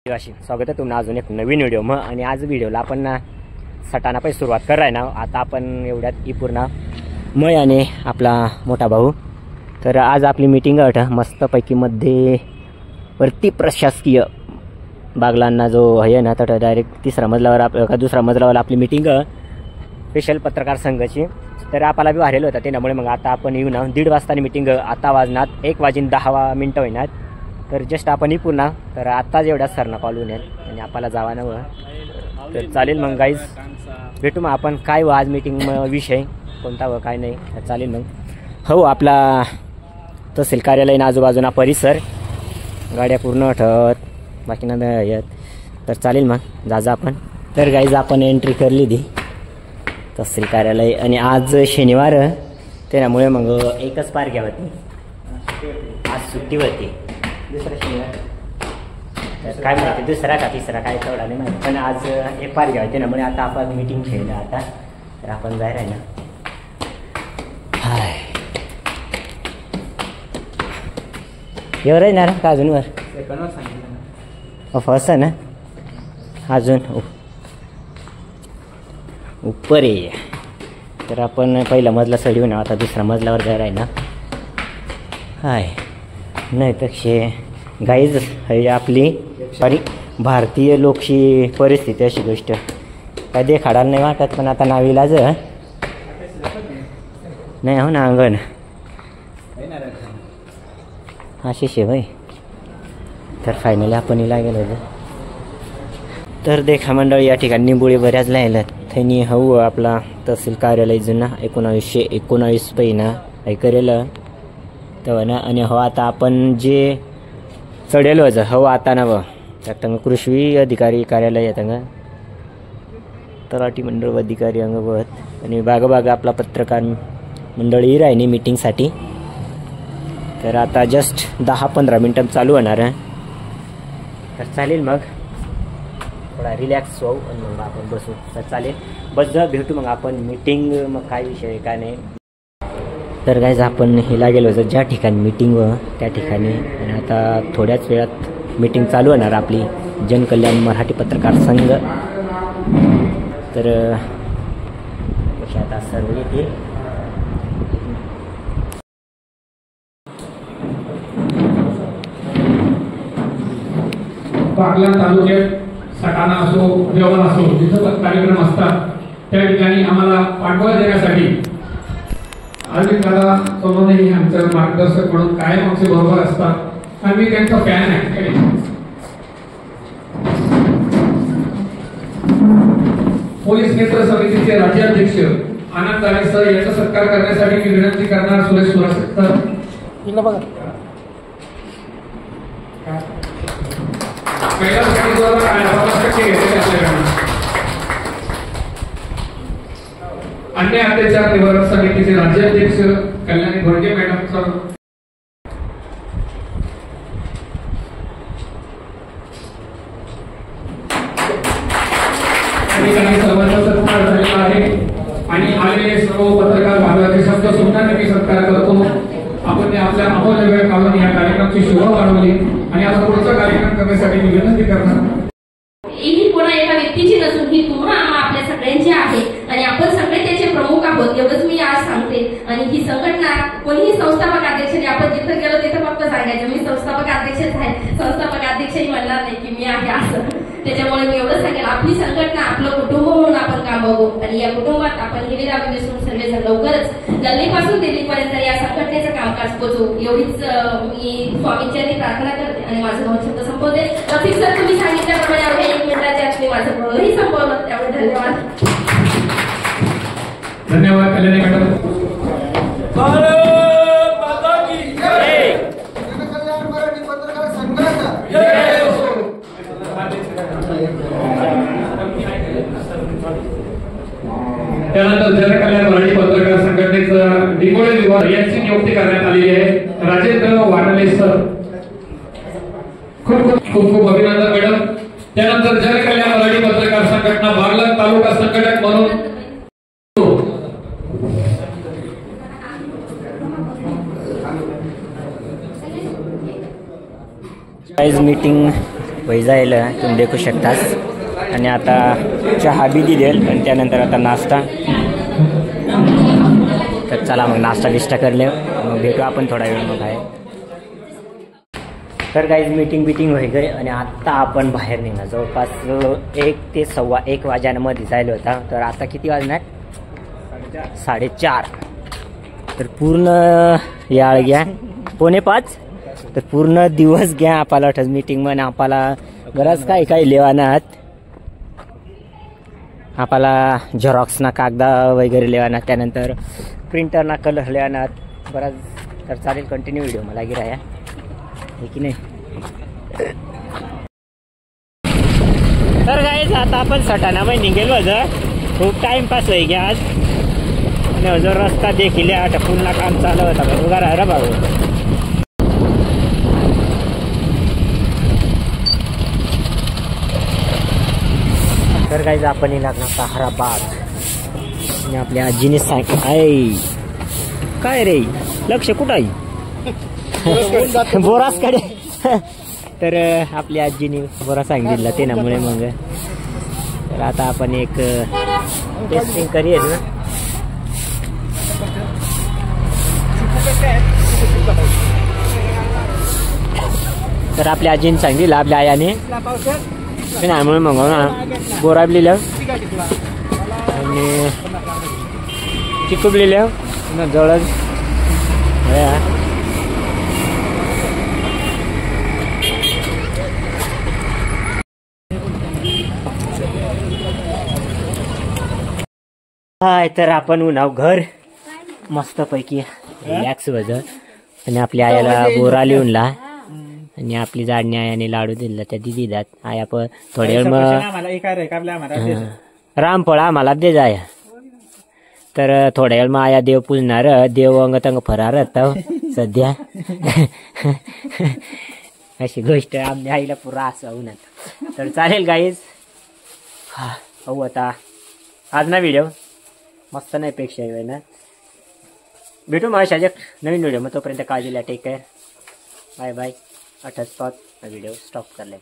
स्वागत आहे तुम्हाला अजून एक नवीन व्हिडिओ मग. आणि आज व्हिडिओला आपण सटाणा पाहिजे सुरुवात कराय ना. आता आपण एवढ्यात पूर्ण मय आणि आपला मोठा भाऊ. तर आज आपली मीटिंग मस्तपैकी मध्ये वरती प्रशासकीय बागलांना जो आहे ना, तर डायरेक्ट तिसऱ्या मजल्यावर का दुसऱ्या मजल्यावर आपली मीटिंग स्पेशल पत्रकार संघाची. तर आपल्याला बी वाढलेलं होतं त्यामुळे मग आता आपण येऊ ना 1:30 वाजता मीटिंग. आता वाजणार 1:10 होईनात. तर जस्ट आपण पुन्हा तर आत्ताच एवढ्या सरना कॉल होऊन आणि आपल्याला जावा नवं. तर चालेल मग गाईज, भेटू मग आपण. काय आज मीटिंग विषय कोणता व काय नाही चालेल मग. हो, आपला तहसील कार्यालय ना आजूबाजूना परिसर गाड्या पूर्ण ठेवत बाकी ना येत. तर चालेल मग जा आपण. तर गाईज आपण एंट्री करली दी तहसील कार्यालय. आणि आज शनिवार त्यामुळे मग एकच पारख्या होती, आज सुट्टी होती. दुसरा शनिवार काय माहिती दुसरा का तिसरा काय तेवढा नाही माहिती, पण आज एक पारख्या होती ना. म्हणजे आता आपण मीटिंग ठेवलं आता. तर आपण जाय राही ना. हाय एवढं येणार का अजून वर फर्स्ट आहे ना अजून उपर ये. तर आपण पहिला मजला चढवू ना, आता दुसऱ्या मजल्यावर जाय राही ना. हाय नाही पेक्षा गाईज हे आपली भारतीय लोकशी परिस्थिती अशी गोष्ट काय देखाडायला नाही वाटत, पण आता नावीलाज नाही हो ना. अंगण अशी शे भाई. तर फायनली आपण हिला गेलो होतो. तर देखा मंडळी या ठिकाणी निंबोळी बऱ्याच लायल्यात. त्यांनी हवं आपला तहसील कार्यालय जुना 1919 पहिना हे करेल तेव्हा ना. आणि हो आता आपण जे चढेलो हो आता ना त्यात कृषी अधिकारी कार्यालय येतं तलाठी मंडळ अधिकारी अंगवत. आणि बाग आपला पत्रकार मंडळी राहिनी मीटिंगसाठी. तर आता जस्ट 10-15 मिनटं चालू होणार आहे. तर चालेल मग थोडा रिलॅक्स होऊ आणि मग आपण बसू. तर चालेल बस भेटू मग आपण. मीटिंग मग काय विषय काय नाही. तर गाईज आपण हिला गेलो जर ज्या ठिकाणी मीटिंग त्या ठिकाणी. आणि आता थोड्याच वेळात मीटिंग चालू होणार आपली जनकल्याण मराठी पत्रकार संघ. तर कशी आता सर्व येते. बागला तालुक्यात सटाणा असो देवळा असो जिथं कार्यक्रम असतात त्या ठिकाणी आम्हाला पाठबळ देण्यासाठी अरविंद दादा सोनवणे आमचं मार्गदर्शक म्हणून कायम आमचे बरोबर असतात. आम्ही त्यांचा फॅन आहे. पोलीस मित्र समितीचे राज्याध्यक्ष आनंद दाणे सर यांचा सत्कार करण्यासाठी मी विनंती करणार. सुरेश सर अन्य अत्याचार निवारण समितीचे राज्याध्यक्ष कल्याणी घोडके मॅडम सर. सर्वांचा सत्कार झालेला आहे आणि आलेले सर्व पत्रकार बांधवांचे शब्द सुद्धा मी सत्कार करतो. आपण आपल्या अमूल्य वेळ काढून या कार्यक्रमाची शोभा वाढवली आणि आता पुढचा कार्यक्रम करण्यासाठी मी विनंती करणार. ही कोणा एका व्यक्तीची नसून ही तुम्हा आपल्या सगळ्यांची आहे आणि आपण सगळे त्याचे प्रमुख आहोत एवढंच मी आज सांगते. आणि ही संघटना कोणीही संस्थापक अध्यक्ष आपण जिथं गेलो तिथं फक्त सांगायचं मी संस्थापक अध्यक्षच आहे. संस्थापक अध्यक्षही म्हणणार नाही की मी आहे असं. त्याच्यामुळे मी एवढं सांगेल आपली संघटना आपलं कुटुंब म्हणून आपण काम बघू. आणि या कुटुंबात आपण हिरीराम विसरून सर्वजण लवकरच गल्लीपासून दिल्लीपर्यंत या संघटनेचं कामकाज पोचवू एवढीच मी स्वामींची प्रार्थना करते आणि माझं 2 शब्द संपवते. रफिक सर तुम्ही सांगितल्याप्रमाणे अवघ्या 1 मिनिटाच्या आत मी माझं बोलणंही संपवलं. त्यामुळे धन्यवाद. धन्यवाद कल्याणी मॅडम. त्यानंतर जनकल्याण मराठी पत्रकार संघटनेचं डिंगोळे विभाग यांची नियुक्ती करण्यात आलेली आहे. राजेंद्र वानले सर खूप अभिनंदन मॅडम. त्यानंतर जनकल्याण मराठी पत्रकार संघटना बागला तालुका संघटक म्हणून मीटिंग वय जाईल तुम्ही देखू शकतास. आणि आता चहा बी दिलेल आणि त्यानंतर आता नाश्ता. तर चला मग नाश्ता बिष्टा करले मग भेटू आपण थोडा वेळ मग आहे. तर गाईज मीटिंग वगैरे आणि आत्ता आपण बाहेर निघणार. जवळपास 1 ते 1:15 वाजण्यामध्ये जायला होता. तर आता किती वाजणार? 4:30. तर पूर्ण याळ घ्या 4:45. तर पूर्ण दिवस घ्या आपल्याला वाटत मीटिंगमध्ये. आपल्याला बरंच काही लेवानात. आपल्याला झेरॉक्सना कागदा वगैरे लेवानात, त्यानंतर प्रिंटरना कलर लेवानात बराच. तर चालेल कंटिन्यू व्हिडिओ मला गिराया हे की नाही. तर गाईज आता आपण सटाणामध्ये निघेलो होतं. खूप टाइमपास होई घ्या आज. आणि जो रस्ता देखील आता पुन्हा काम चालू होता बरोबर आहे रे भाऊ. तर गाईज आपण लागणार ताहराबाद. आणि आपल्या आजीने सांगितलं काय रे लक्ष कुठं आहे बोरासकडे. तर आपल्या आजीने बोरा सांगितलं ते नामुळे मग. तर आता आपण एक टेस्टिंग करूया ना. तर आपल्या आजीने सांगितलं आपल्या आयाने ते नामुळे मग बोरा बी लिहिलं आणि चिकूब लिहिलं जवळ. हाय तर आपण उन्हाव घर मस्तपैकी रिलॅक्स बघ. आणि आपल्या आयाला बोरा लिहूनला आणि आपली जाडणी आयाने लाडू दिला त्या दिदीदात. आया पण थोड्या वेळ मग रामफळ आम्हाला दे जाय. तर थोड्या वेळ मग आया देव पूजणार. देव अंग तंग फरार सध्या अशी गोष्ट आमच्या आईला पुरा असं उन्हात. तर चालेल गाईज हो आता आज ना व्हिडिओ मस्त नाही पेक्षा ना. भेटू माझ्या नवीन व्हिडिओ मग तोपर्यंत काळजी घ्या. Take care bye bye. 8 video stop करले.